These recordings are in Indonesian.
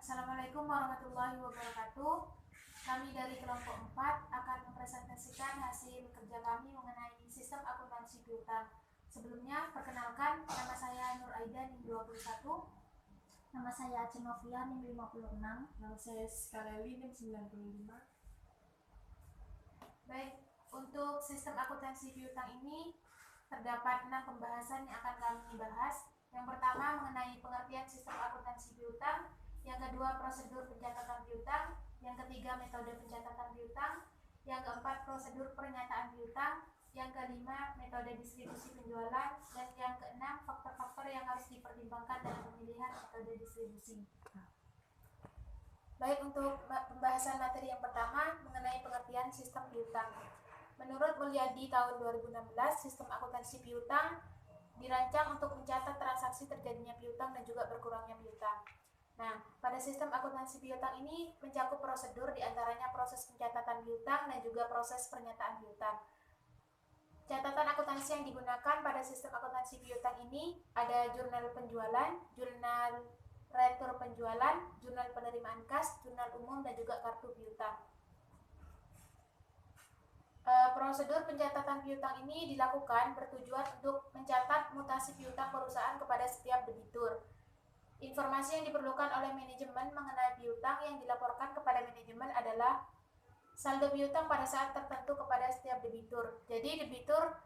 Assalamualaikum warahmatullahi wabarakatuh. Kami dari kelompok 4 akan mempresentasikan hasil kerja kami mengenai sistem akuntansi piutang. Sebelumnya, perkenalkan, nama saya Nur Aida NIM 21. Nama saya Aceh Novia NIM 56. Nama saya Skaleli NIM 95. Baik, untuk sistem akuntansi piutang ini terdapat 6 pembahasan yang akan kami bahas. Yang pertama mengenai pengertian sistem akuntansi piutang, yang kedua prosedur pencatatan piutang, yang ketiga metode pencatatan piutang, yang keempat prosedur pernyataan piutang, yang kelima metode distribusi penjualan, dan yang keenam faktor-faktor yang harus dipertimbangkan dalam pemilihan metode distribusi. Baik, untuk pembahasan materi yang pertama mengenai pengertian sistem piutang. Menurut Mulyadi tahun 2016, sistem akuntansi piutang dirancang untuk mencatat transaksi terjadinya piutang dan juga berkurangnya piutang. Nah, pada sistem akuntansi piutang ini mencakup prosedur diantaranya proses pencatatan piutang dan juga proses pernyataan piutang. Catatan akuntansi yang digunakan pada sistem akuntansi piutang ini ada jurnal penjualan, jurnal retur penjualan, jurnal penerimaan kas, jurnal umum, dan juga kartu piutang. Prosedur pencatatan piutang ini dilakukan bertujuan untuk mencatat mutasi piutang perusahaan kepada setiap debitur. Informasi yang diperlukan oleh manajemen mengenai piutang yang dilaporkan kepada manajemen adalah saldo piutang pada saat tertentu kepada setiap debitur. Jadi debitur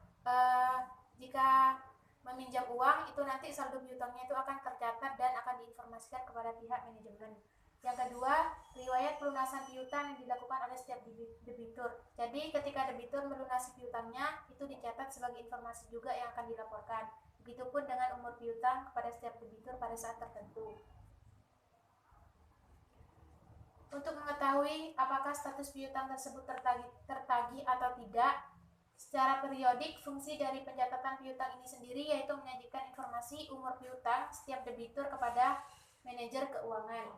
jika meminjam uang itu nanti saldo piutangnya itu akan tercatat dan akan diinformasikan kepada pihak manajemen. Yang kedua, riwayat pelunasan piutang yang dilakukan oleh setiap debitur. Jadi ketika debitur melunasi piutangnya itu dicatat sebagai informasi juga yang akan dilaporkan. Begitupun dengan umur piutang kepada setiap debitur pada saat tertentu. Untuk mengetahui apakah status piutang tersebut tertagih atau tidak, secara periodik fungsi dari pencatatan piutang ini sendiri yaitu menyajikan informasi umur piutang setiap debitur kepada manajer keuangan.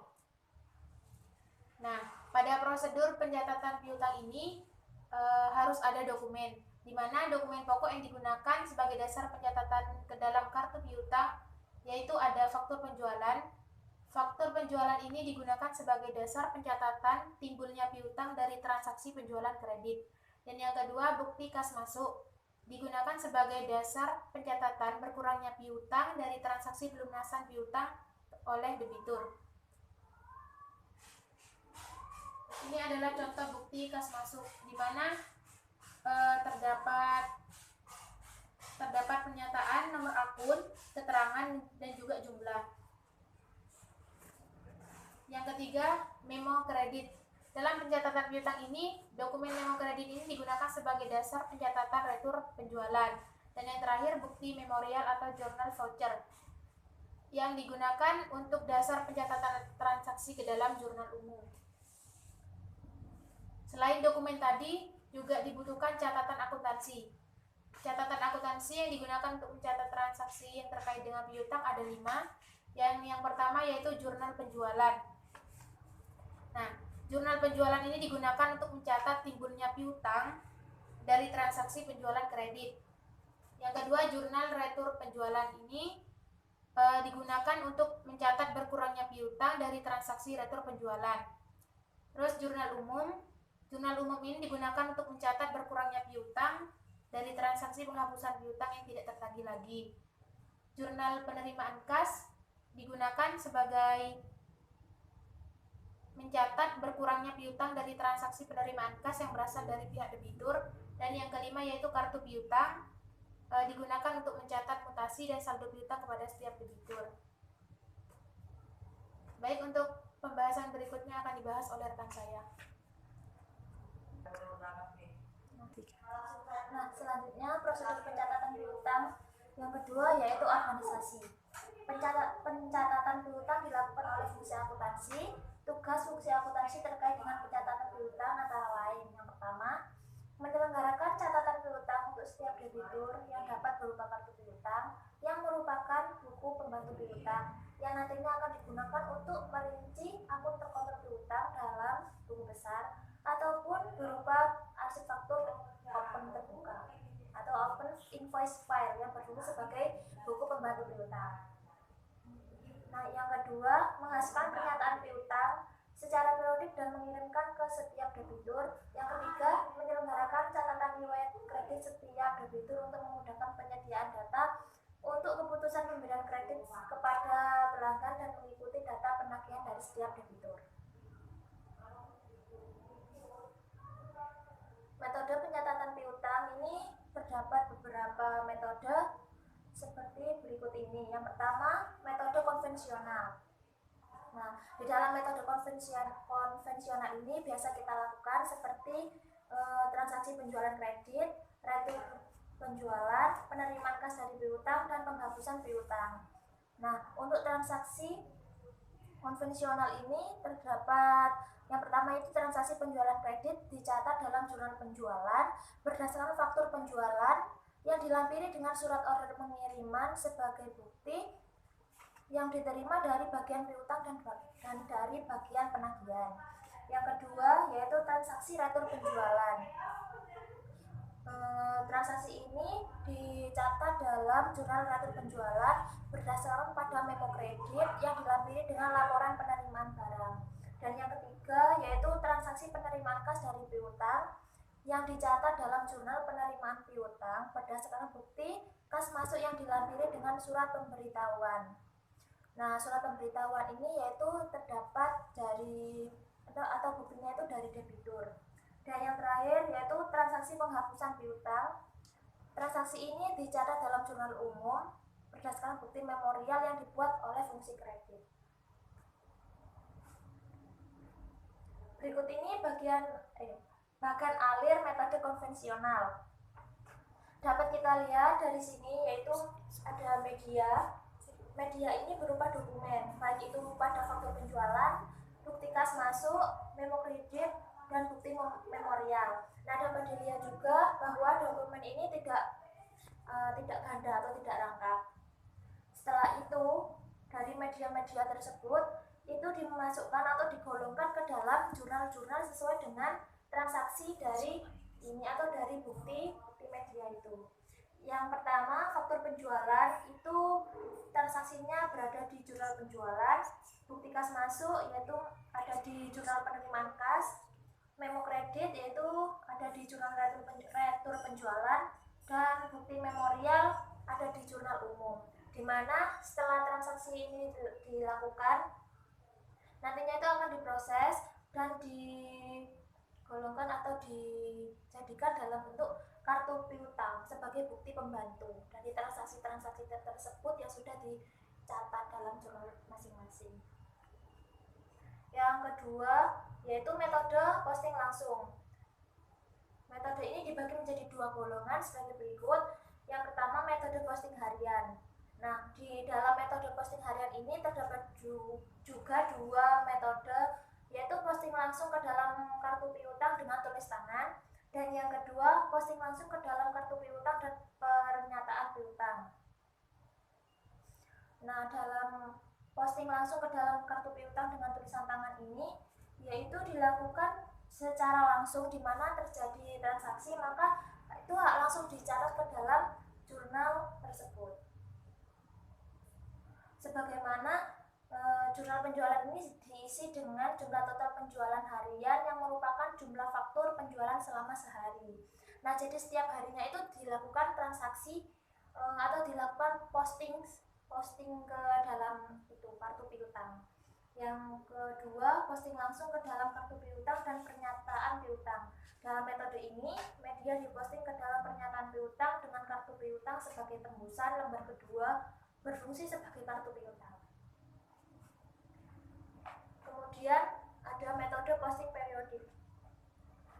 Nah, pada prosedur pencatatan piutang ini harus ada dokumen, di mana dokumen pokok yang digunakan sebagai dasar pencatatan ke dalam kartu piutang yaitu ada faktur penjualan. Faktur penjualan ini digunakan sebagai dasar pencatatan timbulnya piutang dari transaksi penjualan kredit. Dan yang kedua, bukti kas masuk digunakan sebagai dasar pencatatan berkurangnya piutang dari transaksi pelunasan piutang oleh debitur. Ini adalah contoh bukti kas masuk di mana terdapat pernyataan nomor akun, keterangan, dan juga jumlah. Yang ketiga, memo kredit. Dalam pencatatan piutang ini, dokumen memo kredit ini digunakan sebagai dasar pencatatan retur penjualan. Dan yang terakhir, bukti memorial atau jurnal voucher yang digunakan untuk dasar pencatatan transaksi ke dalam jurnal umum. Selain dokumen tadi, juga dibutuhkan catatan akuntansi. Catatan akuntansi yang digunakan untuk mencatat transaksi yang terkait dengan piutang ada 5. Yang pertama yaitu jurnal penjualan. Nah, jurnal penjualan ini digunakan untuk mencatat timbulnya piutang dari transaksi penjualan kredit. Yang kedua, jurnal retur penjualan ini digunakan untuk mencatat berkurangnya piutang dari transaksi retur penjualan. Terus jurnal umum ini digunakan untuk mencatat berkurangnya piutang dari transaksi penghapusan piutang yang tidak tertagih lagi. Jurnal penerimaan kas digunakan sebagai mencatat berkurangnya piutang dari transaksi penerimaan kas yang berasal dari pihak debitur. Dan yang kelima yaitu kartu piutang digunakan untuk mencatat mutasi dan saldo piutang kepada setiap debitur. Baik, untuk pembahasan berikutnya akan dibahas oleh rekan saya. Nah, selanjutnya prosedur pencatatan piutang yang kedua yaitu organisasi. Pencatatan piutang dilakukan oleh fungsi akuntansi. Tugas fungsi akuntansi terkait dengan pencatatan piutang antara lain: yang pertama, menyelenggarakan catatan piutang untuk setiap debitur yang dapat berupa kartu piutang yang merupakan buku pembantu piutang yang nantinya akan digunakan untuk merinci akun terkontrol piutang dalam buku besar ataupun berupa arsip faktur open terbuka atau open invoice file yang berfungsi sebagai buku pembantu piutang. Nah, yang kedua kedua, menghasilkan pernyataan piutang secara periodik dan mengirimkan ke setiap debitur. Yang ketiga, menyelenggarakan catatan riwayat kredit setiap debitur untuk memudahkan penyediaan data untuk keputusan pemberian kredit kepada pelanggan dan mengikuti data penagihan dari setiap debitur. Metode pencatatan piutang ini terdapat beberapa metode seperti berikut ini. Yang pertama, metode konvensional. Nah, di dalam metode konvensional ini biasa kita lakukan seperti transaksi penjualan kredit, retur penjualan, penerimaan kas dari piutang, dan penghapusan piutang. Nah, untuk transaksi konvensional ini terdapat yang pertama itu transaksi penjualan kredit dicatat dalam jurnal penjualan berdasarkan faktur penjualan yang dilampiri dengan surat order pengiriman sebagai bukti yang diterima dari bagian piutang dan dari bagian penagihan. Yang kedua yaitu transaksi retur penjualan. Transaksi ini dicatat dalam jurnal retur penjualan berdasarkan pada memo kredit yang dilampiri dengan laporan penerimaan barang. Dan yang ketiga yaitu transaksi penerimaan kas dari piutang yang dicatat dalam jurnal penerimaan piutang berdasarkan bukti kas masuk yang dilampiri dengan surat pemberitahuan. Nah, surat pemberitahuan ini yaitu terdapat dari atau buktinya itu dari debitur. Dan yang terakhir yaitu transaksi penghapusan piutang. Transaksi ini dicatat dalam jurnal umum berdasarkan bukti memorial yang dibuat oleh fungsi kredit. Berikut ini bagian alir metode konvensional. Dapat kita lihat dari sini yaitu ada media. Media ini berupa dokumen, baik itu pada faktur penjualan, bukti kas masuk, memo kredit, dan bukti memorial. Nah, dapat dilihat juga bahwa dokumen ini tidak ganda atau tidak rangkap. Setelah itu, dari media-media tersebut itu dimasukkan atau digolongkan ke dalam jurnal-jurnal sesuai dengan transaksi dari ini atau dari bukti media itu. Yang pertama, faktur penjualan itu transaksinya berada di jurnal penjualan, bukti kas masuk yaitu ada di jurnal penerimaan kas, memo kredit yaitu ada di jurnal retur penjualan, dan bukti memorial ada di jurnal umum. Di mana setelah transaksi ini dilakukan, nantinya itu akan diproses dan digolongkan atau dijadikan dalam bentuk kartu piutang sebagai bukti pembantu dari transaksi-transaksi tersebut yang sudah dicatat dalam jurnal masing-masing. Yang kedua yaitu metode posting langsung. Metode ini dibagi menjadi dua golongan sebagai berikut. Yang pertama metode posting harian. Nah, di dalam metode posting harian ini terdapat juga dua metode, yaitu posting langsung ke dalam kartu piutang dengan tulis tangan, dan yang kedua posting langsung ke dalam kartu piutang dan pernyataan piutang. Nah, dalam posting langsung ke dalam kartu piutang dengan tulisan tangan ini yaitu dilakukan secara langsung, di mana terjadi transaksi maka itu langsung dicatat ke dalam jurnal tersebut. Sebagaimana jurnal penjualan ini diisi dengan jumlah total penjualan harian yang merupakan jumlah faktur penjualan selama sehari. Nah, jadi setiap harinya itu dilakukan transaksi atau dilakukan posting ke dalam itu kartu piutang. Yang kedua, posting langsung ke dalam kartu piutang dan pernyataan piutang. Dalam metode ini, media diposting ke dalam pernyataan piutang dengan kartu piutang sebagai tembusan, lembar kedua berfungsi sebagai kartu piutang. Kemudian ada metode posting periodik.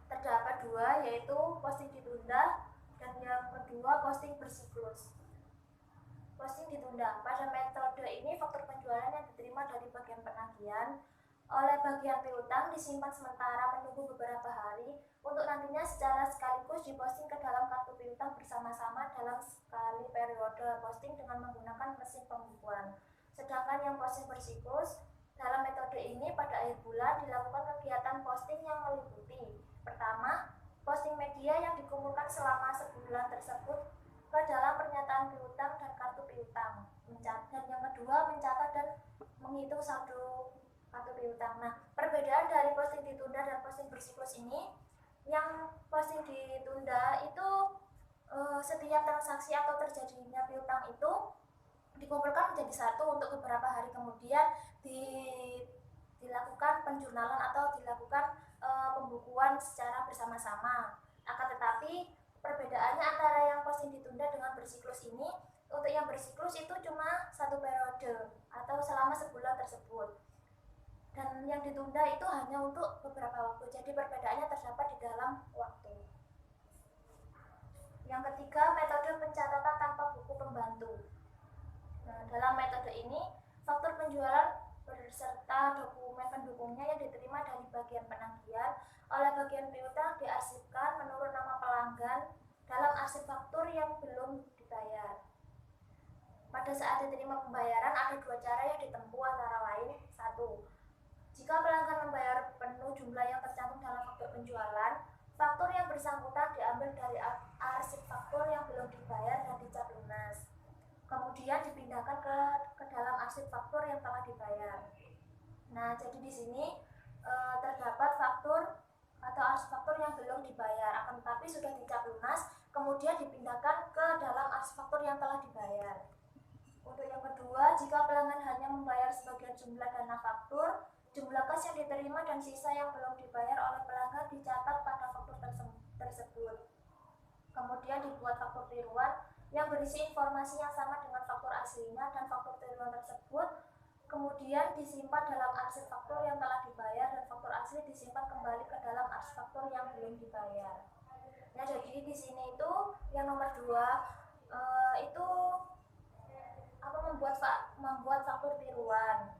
Terdapat dua, yaitu posting ditunda dan yang kedua posting bersiklus. Posting ditunda. Pada metode ini faktur penjualan yang diterima dari bagian penagihan oleh bagian piutang disimpan sementara menunggu beberapa hari untuk nantinya secara sekaligus diposting ke dalam kartu piutang bersama-sama dalam sekali periode posting dengan menggunakan mesin pembukuan. Sedangkan yang posting bersiklus dalam metode ini pada akhir bulan dilakukan kegiatan posting yang meliputi: pertama, posting media yang dikumpulkan selama sebulan tersebut ke dalam pernyataan piutang dan kartu piutang, dan yang kedua mencatat dan menghitung saldo kartu piutang. Nah, perbedaan dari posting ditunda dan posting bersiklus ini, yang posting ditunda itu setiap transaksi atau terjadinya piutang itu dikumpulkan menjadi satu untuk beberapa hari kemudian dilakukan penjurnalan atau dilakukan pembukuan secara bersama-sama. Akan tetapi perbedaannya antara yang posting ditunda dengan bersiklus ini, untuk yang bersiklus itu cuma satu periode atau selama sebulan tersebut, dan yang ditunda itu hanya untuk beberapa waktu. Jadi perbedaannya terdapat di dalam waktu. Yang ketiga, metode pencatatan tanpa buku pembantu. Nah, dalam metode ini faktur penjualan beserta dokumen pendukungnya yang diterima dari bagian penagihan oleh bagian piutang diarsipkan menurut nama pelanggan dalam arsip faktur yang belum dibayar. Pada saat diterima pembayaran ada dua cara yang ditempuh, antara lain: 1. Jika pelanggan membayar penuh jumlah yang tercantum dalam faktur penjualan, faktur yang bersangkutan diambil dari arsip faktur yang belum dibayar dan dicap lunas, kemudian dipindahkan ke dalam arsip faktur yang telah dibayar. Nah, jadi di sini terdapat faktur atau arsip faktur yang belum dibayar, akan tetapi sudah dicap lunas, kemudian dipindahkan ke dalam arsip faktur yang telah dibayar. Untuk yang kedua, jika pelanggan hanya membayar sebagian jumlah dana faktur, jumlah kas yang diterima dan sisa yang belum dibayar oleh pelanggan dicatat pada faktur tersebut. Kemudian dibuat faktur tiruan yang berisi informasi yang sama dengan faktur aslinya, dan faktur tiruan tersebut kemudian disimpan dalam arsip faktur yang telah dibayar, dan faktur asli disimpan kembali ke dalam arsip faktur yang belum dibayar. Nah, jadi di sini itu yang nomor 2 itu membuat faktur tiruan,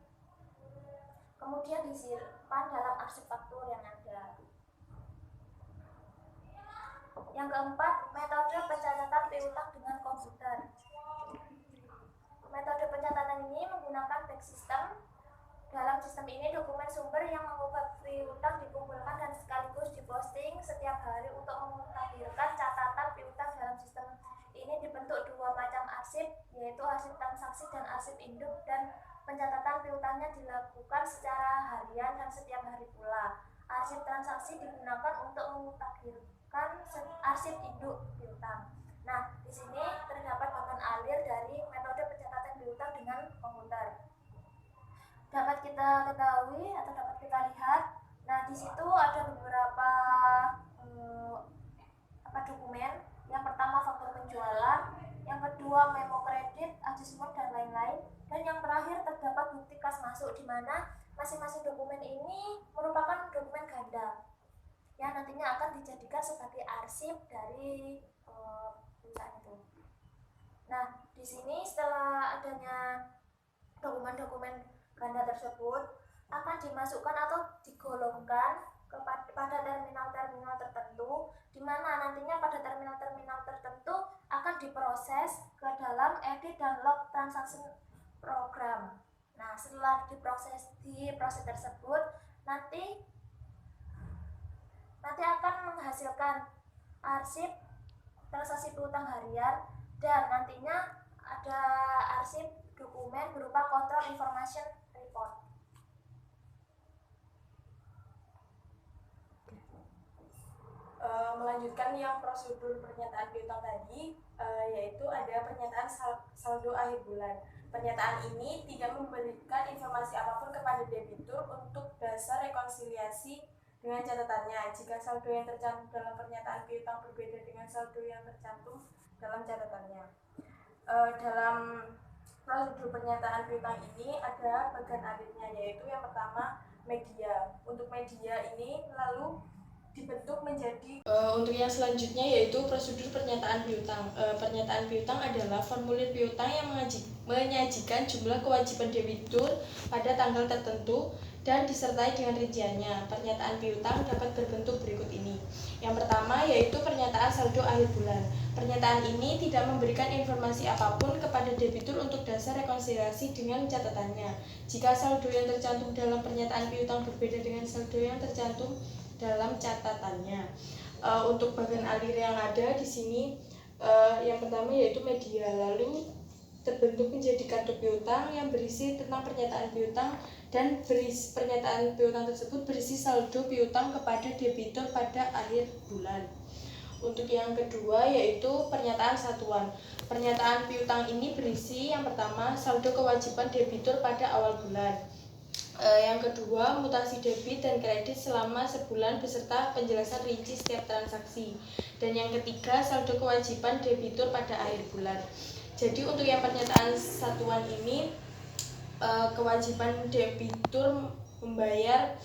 kemudian disimpan dalam arsip faktur yang ada. Yang keempat, metode pencatatan piutang dengan komputer. Metode pencatatan ini menggunakan back system. Dalam sistem ini, dokumen sumber yang mengubah piutang dikumpulkan dan sekaligus diposting setiap hari. Untuk memutakhirkan catatan piutang dalam sistem ini dibentuk dua macam arsip, yaitu arsip transaksi dan arsip induk, dan pencatatan piutangnya dilakukan secara harian dan setiap hari pula. Arsip transaksi digunakan untuk memutakhirkan arsip induk piutang. Nah, di sini terdapat bagan alir dari metode pencatatan piutang dengan komputer. Dapat kita ketahui atau dapat kita lihat, nah di situ ada beberapa dokumen. Yang pertama faktur penjualan, yang kedua memo kredit, adjustment, dan lain-lain, dan yang terakhir terdapat bukti kas masuk, di mana masing-masing dokumen ini merupakan dokumen ganda yang nantinya akan dijadikan sebagai arsip dari perusahaan itu. Nah, di sini setelah adanya dokumen-dokumen ganda tersebut akan dimasukkan atau digolongkan pada terminal-terminal tertentu, di mana nantinya pada terminal-terminal tertentu akan diproses ke dalam edit dan log transaksi program. Nah, setelah diproses tersebut nanti akan menghasilkan arsip transaksi piutang harian, dan nantinya ada arsip dokumen berupa control information report. Melanjutkan yang prosedur pernyataan piutang tadi, yaitu ada pernyataan saldo akhir bulan. Pernyataan ini tidak memberikan informasi apapun kepada debitur untuk dasar rekonsiliasi dengan catatannya. Jika saldo yang tercantum dalam pernyataan piutang berbeda dengan saldo yang tercantum dalam catatannya. Dalam prosedur pernyataan piutang ini ada bagian alirnya, yaitu yang pertama media. Untuk media ini lalu dibentuk menjadi untuk yang selanjutnya yaitu prosedur pernyataan piutang. Pernyataan piutang adalah formulir piutang yang menyajikan jumlah kewajiban debitur pada tanggal tertentu dan disertai dengan rinciannya. Pernyataan piutang dapat berbentuk berikut ini. Yang pertama yaitu pernyataan saldo akhir bulan. Pernyataan ini tidak memberikan informasi apapun kepada debitur untuk dasar rekonsiliasi dengan catatannya. Jika saldo yang tercantum dalam pernyataan piutang berbeda dengan saldo yang tercantum dalam catatannya. Untuk bagian alir yang ada di sini, yang pertama yaitu media, lalu terbentuk menjadi kartu piutang yang berisi tentang pernyataan piutang, dan pernyataan piutang tersebut berisi saldo piutang kepada debitur pada akhir bulan. Untuk yang kedua yaitu pernyataan satuan. Pernyataan piutang ini berisi yang pertama saldo kewajiban debitur pada awal bulan. Yang kedua mutasi debit dan kredit selama sebulan beserta penjelasan rinci setiap transaksi. Dan yang ketiga saldo kewajiban debitur pada akhir bulan. Jadi untuk yang pernyataan satuan ini kewajiban debitur membayar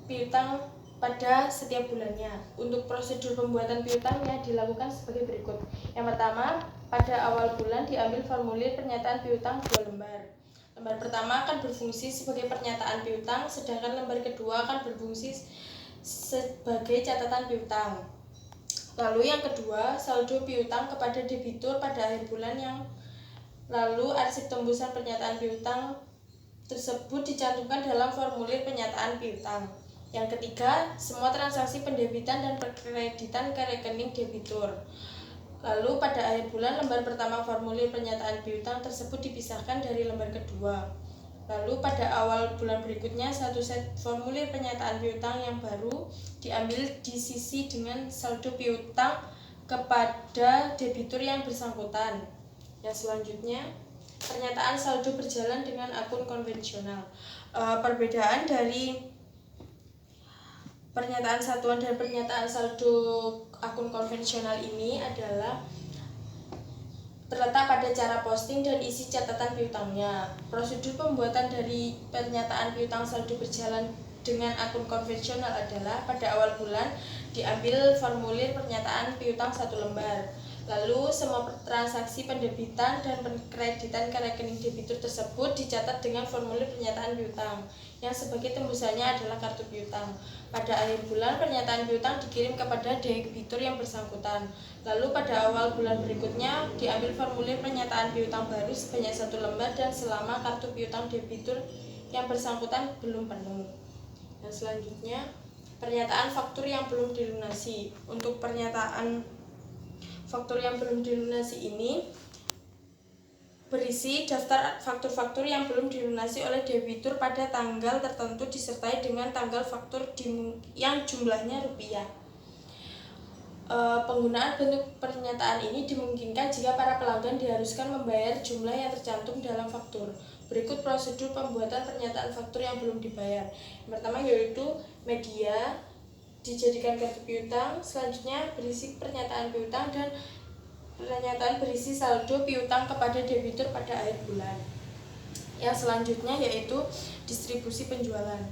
piutang pada setiap bulannya. Untuk prosedur pembuatan piutangnya dilakukan sebagai berikut. Yang pertama, pada awal bulan diambil formulir pernyataan piutang 2 lembar. Lembar pertama akan berfungsi sebagai pernyataan piutang, sedangkan lembar kedua akan berfungsi sebagai catatan piutang. Lalu yang kedua, saldo piutang kepada debitur pada akhir bulan yang lalu arsip tembusan pernyataan piutang tersebut dicantumkan dalam formulir pernyataan piutang. Yang ketiga, semua transaksi pendebitan dan perkreditan ke rekening debitur. Lalu pada akhir bulan lembar pertama formulir pernyataan piutang tersebut dipisahkan dari lembar kedua. Lalu pada awal bulan berikutnya satu set formulir pernyataan piutang yang baru diambil disisi dengan saldo piutang kepada debitur yang bersangkutan. Yang selanjutnya, pernyataan saldo berjalan dengan akun konvensional. Perbedaan dari pernyataan satuan dan pernyataan saldo akun konvensional ini adalah terletak pada cara posting dan isi catatan piutangnya. Prosedur pembuatan dari pernyataan piutang saldo berjalan dengan akun konvensional adalah pada awal bulan diambil formulir pernyataan piutang 1 lembar. Lalu semua transaksi pendebitan dan penkreditan ke rekening debitur tersebut dicatat dengan formulir pernyataan piutang yang sebagai tembusannya adalah kartu piutang. Pada akhir bulan pernyataan piutang dikirim kepada debitur yang bersangkutan. Lalu pada awal bulan berikutnya diambil formulir pernyataan piutang baru sebanyak 1 lembar dan selama kartu piutang debitur yang bersangkutan belum penuh. Dan selanjutnya pernyataan faktur yang belum dilunasi. Untuk pernyataan faktur yang belum dilunasi ini berisi daftar faktur-faktur yang belum dilunasi oleh debitur pada tanggal tertentu disertai dengan tanggal faktur yang jumlahnya rupiah. Penggunaan bentuk pernyataan ini dimungkinkan jika para pelanggan diharuskan membayar jumlah yang tercantum dalam faktur. Berikut prosedur pembuatan pernyataan faktur yang belum dibayar. Yang pertama yaitu media dijadikan kartu piutang, selanjutnya berisi pernyataan piutang dan pernyataan berisi saldo piutang kepada debitur pada akhir bulan. Yang selanjutnya yaitu distribusi penjualan.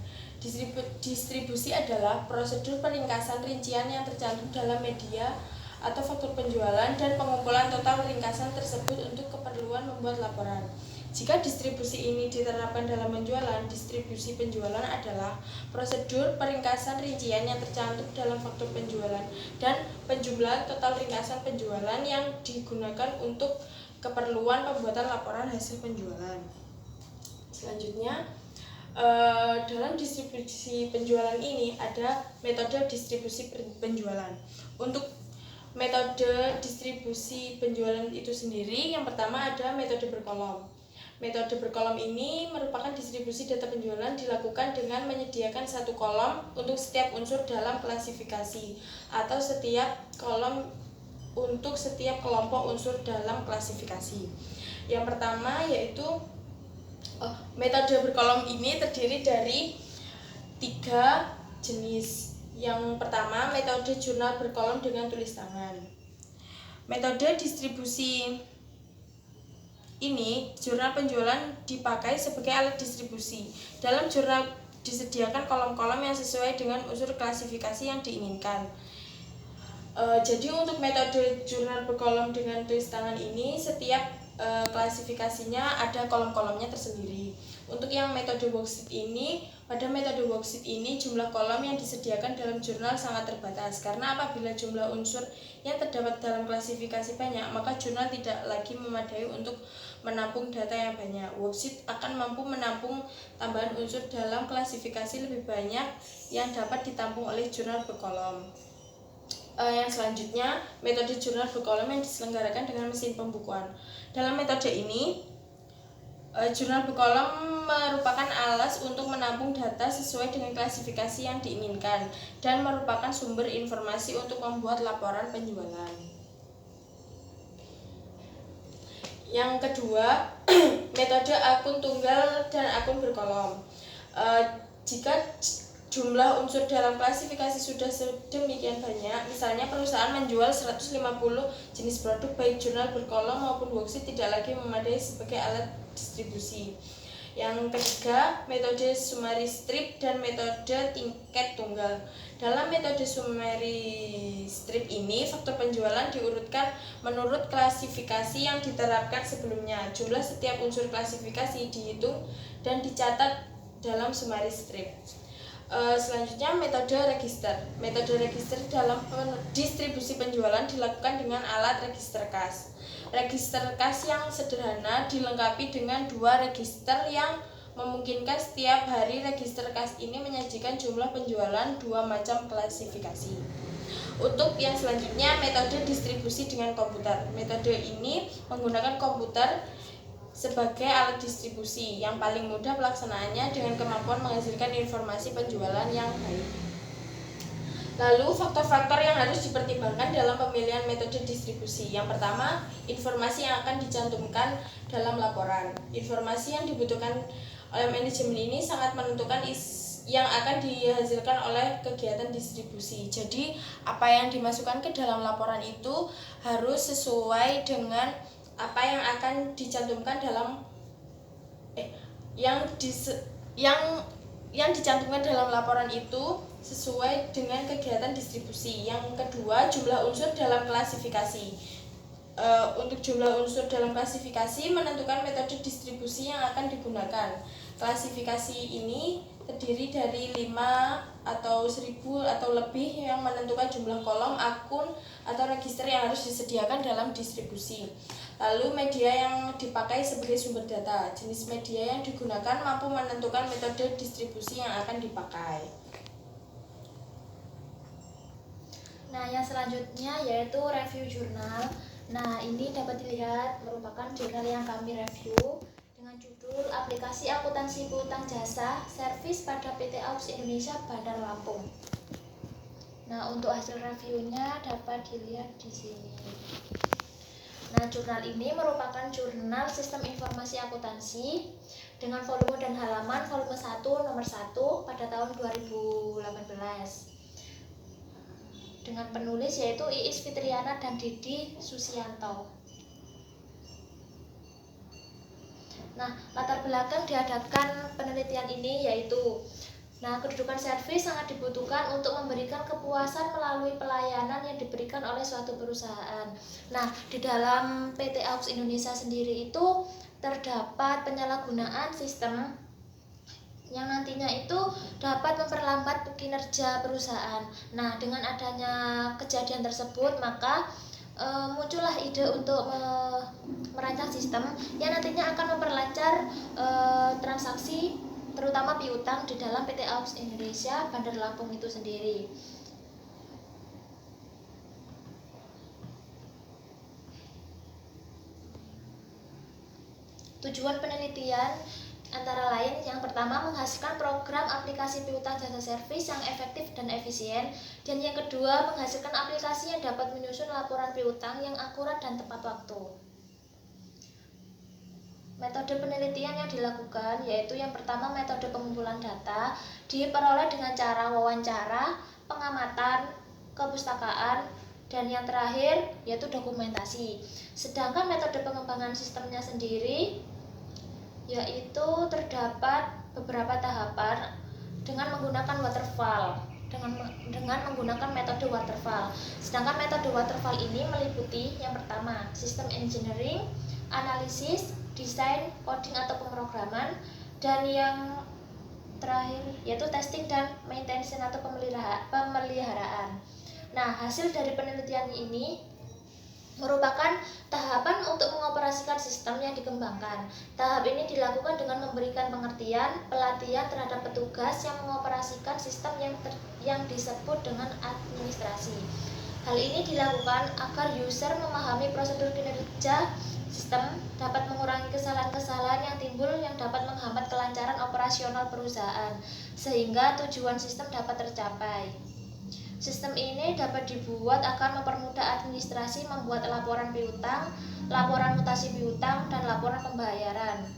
Distribusi adalah prosedur peringkasan rincian yang tercantum dalam media atau faktur penjualan dan pengumpulan total ringkasan tersebut untuk keperluan membuat laporan. Jika distribusi ini diterapkan dalam penjualan, distribusi penjualan adalah prosedur peringkasan rincian yang tercantum dalam faktur penjualan dan penjumlahan total ringkasan penjualan yang digunakan untuk keperluan pembuatan laporan hasil penjualan. Selanjutnya, dalam distribusi penjualan ini ada metode distribusi penjualan. Untuk metode distribusi penjualan itu sendiri, yang pertama ada metode berkolom. Metode berkolom ini merupakan distribusi data penjualan dilakukan dengan menyediakan satu kolom untuk setiap unsur dalam klasifikasi atau setiap kolom untuk setiap kelompok unsur dalam klasifikasi. Yang pertama yaitu metode berkolom ini terdiri dari 3 jenis. Yang pertama metode jurnal berkolom dengan tulis tangan. Metode distribusi ini, jurnal penjualan dipakai sebagai alat distribusi. Dalam jurnal disediakan kolom-kolom yang sesuai dengan unsur klasifikasi yang diinginkan. Jadi untuk metode jurnal berkolom dengan tulis tangan ini, setiap klasifikasinya ada kolom-kolomnya tersendiri. Untuk yang metode worksheet ini, pada metode worksheet ini jumlah kolom yang disediakan dalam jurnal sangat terbatas, karena apabila jumlah unsur yang terdapat dalam klasifikasi banyak, maka jurnal tidak lagi memadai untuk menampung data yang banyak. Worksheet akan mampu menampung tambahan unsur dalam klasifikasi lebih banyak yang dapat ditampung oleh jurnal berkolom. Yang selanjutnya, metode jurnal berkolom yang diselenggarakan dengan mesin pembukuan. Dalam metode ini, jurnal berkolom merupakan alas untuk menampung data sesuai dengan klasifikasi yang diinginkan dan merupakan sumber informasi untuk membuat laporan penjualan. Yang kedua, metode akun tunggal dan akun berkolom. Jika jumlah unsur dalam klasifikasi sudah sedemikian banyak, misalnya perusahaan menjual 150 jenis produk baik jurnal berkolom maupun worksheet tidak lagi memadai sebagai alat distribusi. Yang ketiga, metode summary strip dan metode tingkat tunggal. Dalam metode summary strip ini, faktor penjualan diurutkan menurut klasifikasi yang diterapkan sebelumnya. Jumlah setiap unsur klasifikasi dihitung dan dicatat dalam summary strip. Selanjutnya, metode register. Metode register dalam distribusi penjualan dilakukan dengan alat register kas. Register kas yang sederhana dilengkapi dengan 2 register yang memungkinkan setiap hari register kas ini menyajikan jumlah penjualan 2 macam klasifikasi. Untuk yang selanjutnya, metode distribusi dengan komputer. Metode ini menggunakan komputer sebagai alat distribusi yang paling mudah pelaksanaannya dengan kemampuan menghasilkan informasi penjualan yang baik. Lalu faktor-faktor yang harus dipertimbangkan dalam pemilihan metode distribusi. Yang pertama, informasi yang akan dicantumkan dalam laporan. Informasi yang dibutuhkan oleh manajemen ini sangat menentukan yang akan dihasilkan oleh kegiatan distribusi. Jadi, apa yang dimasukkan ke dalam laporan itu harus sesuai dengan apa yang akan dicantumkan dalam yang dicantumkan dalam laporan itu sesuai dengan kegiatan distribusi. Yang kedua, jumlah unsur dalam klasifikasi. Untuk jumlah unsur dalam klasifikasi menentukan metode distribusi yang akan digunakan. Klasifikasi ini terdiri dari 5 atau 1000 atau lebih yang menentukan jumlah kolom, akun, atau register yang harus disediakan dalam distribusi. Lalu media yang dipakai sebagai sumber data. Jenis media yang digunakan mampu menentukan metode distribusi yang akan dipakai. Nah, yang selanjutnya yaitu review jurnal. Nah, ini dapat dilihat merupakan jurnal yang kami review dengan judul Aplikasi Akuntansi Piutang Jasa Servis pada PT AUX Indonesia Bandar Lampung. Nah, untuk hasil reviewnya dapat dilihat di sini. Nah, jurnal ini merupakan jurnal sistem informasi akuntansi dengan volume dan halaman volume 1 nomor 1 pada tahun 2018. Dengan penulis yaitu Iis Fitriana dan Didi Susianto. Nah, latar belakang diadakan penelitian ini yaitu kedudukan servis sangat dibutuhkan untuk memberikan kepuasan melalui pelayanan yang diberikan oleh suatu perusahaan. Nah, di dalam PT AUX Indonesia sendiri itu terdapat penyalahgunaan sistem yang nantinya itu dapat memperlambat kinerja perusahaan. Nah, dengan adanya kejadian tersebut, maka muncullah ide untuk merancang sistem yang nantinya akan memperlancar transaksi terutama piutang di dalam PT AUX Indonesia Bandar Lampung itu sendiri. Tujuan penelitian antara lain yang pertama menghasilkan program aplikasi piutang jasa servis yang efektif dan efisien, dan yang kedua menghasilkan aplikasi yang dapat menyusun laporan piutang yang akurat dan tepat waktu. Metode penelitian yang dilakukan yaitu yang pertama metode pengumpulan data diperoleh dengan cara wawancara, pengamatan, kepustakaan, dan yang terakhir yaitu dokumentasi. Sedangkan metode pengembangan sistemnya sendiri yaitu terdapat beberapa tahapan dengan menggunakan waterfall, dengan menggunakan metode waterfall. Sedangkan metode waterfall ini meliputi yang pertama sistem engineering, analisis, desain, coding atau pemrograman, dan yang terakhir yaitu testing dan maintenance atau pemeliharaan. Nah, hasil dari penelitian ini merupakan tahapan untuk mengoperasikan sistem yang dikembangkan. Tahap ini dilakukan dengan memberikan pengertian, pelatihan terhadap petugas yang mengoperasikan sistem yang disebut dengan administrasi. Hal ini dilakukan agar user memahami prosedur kinerja sistem, dapat mengurangi kesalahan-kesalahan yang timbul yang dapat menghambat kelancaran operasional perusahaan, sehingga tujuan sistem dapat tercapai. Sistem ini dapat dibuat agar mempermudah administrasi membuat laporan piutang, laporan mutasi piutang, dan laporan pembayaran.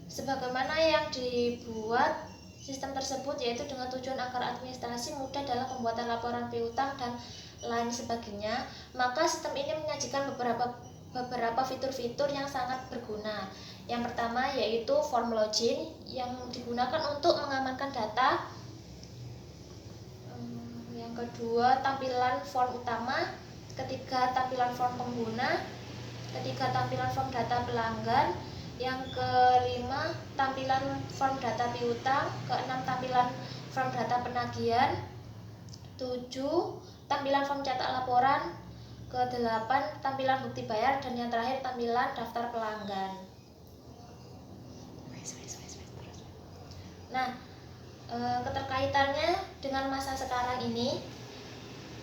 Sebagaimana yang dibuat sistem tersebut yaitu dengan tujuan agar administrasi mudah dalam pembuatan laporan piutang dan lain sebagainya, maka sistem ini menyajikan beberapa fitur-fitur yang sangat berguna. Yang pertama yaitu form login yang digunakan untuk mengamankan data. Yang kedua, tampilan form utama. Ketiga, tampilan form pengguna. Ketiga, tampilan form data pelanggan. Yang kelima, tampilan form data piutang. Keenam, tampilan form data penagihan. 7, tampilan form cetak laporan. Ke-8, tampilan bukti bayar. Dan yang terakhir, tampilan daftar pelanggan. Nah, keterkaitannya dengan masa sekarang ini,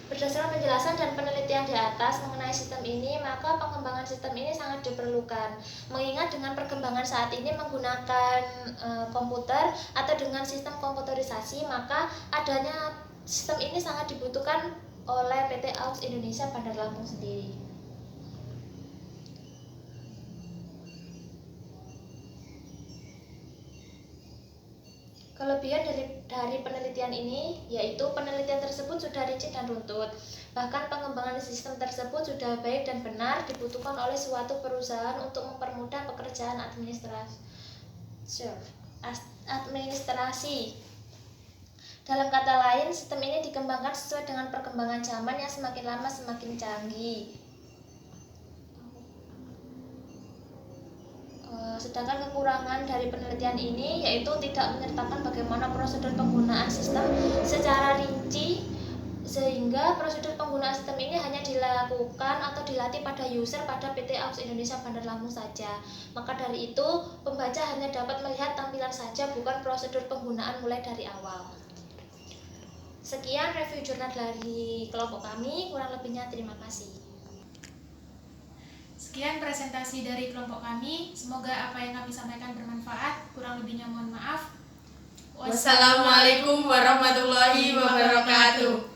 berdasarkan penjelasan dan penelitian di atas mengenai sistem ini, maka pengembangan sistem ini sangat diperlukan. Mengingat dengan perkembangan saat ini menggunakan komputer atau dengan sistem komputerisasi, maka adanya sistem ini sangat dibutuhkan oleh PT AUX Indonesia Bandar Lampung sendiri. Kelebihan dari penelitian ini yaitu penelitian tersebut sudah rinci dan runtut. Bahkan pengembangan sistem tersebut sudah baik dan benar dibutuhkan oleh suatu perusahaan untuk mempermudah pekerjaan administrasi. Dalam kata lain, sistem ini dikembangkan sesuai dengan perkembangan zaman yang semakin lama semakin canggih. Sedangkan kekurangan dari penelitian ini yaitu tidak menyertakan bagaimana prosedur penggunaan sistem secara rinci, sehingga prosedur penggunaan sistem ini hanya dilakukan atau dilatih pada user pada PT AUX Indonesia Bandar Lampung saja. Maka dari itu, pembaca hanya dapat melihat tampilan saja, bukan prosedur penggunaan mulai dari awal. Sekian review jurnal dari kelompok kami, kurang lebihnya terima kasih. Sekian presentasi dari kelompok kami. Semoga apa yang kami sampaikan bermanfaat. Kurang lebihnya mohon maaf. Wassalamualaikum warahmatullahi wabarakatuh.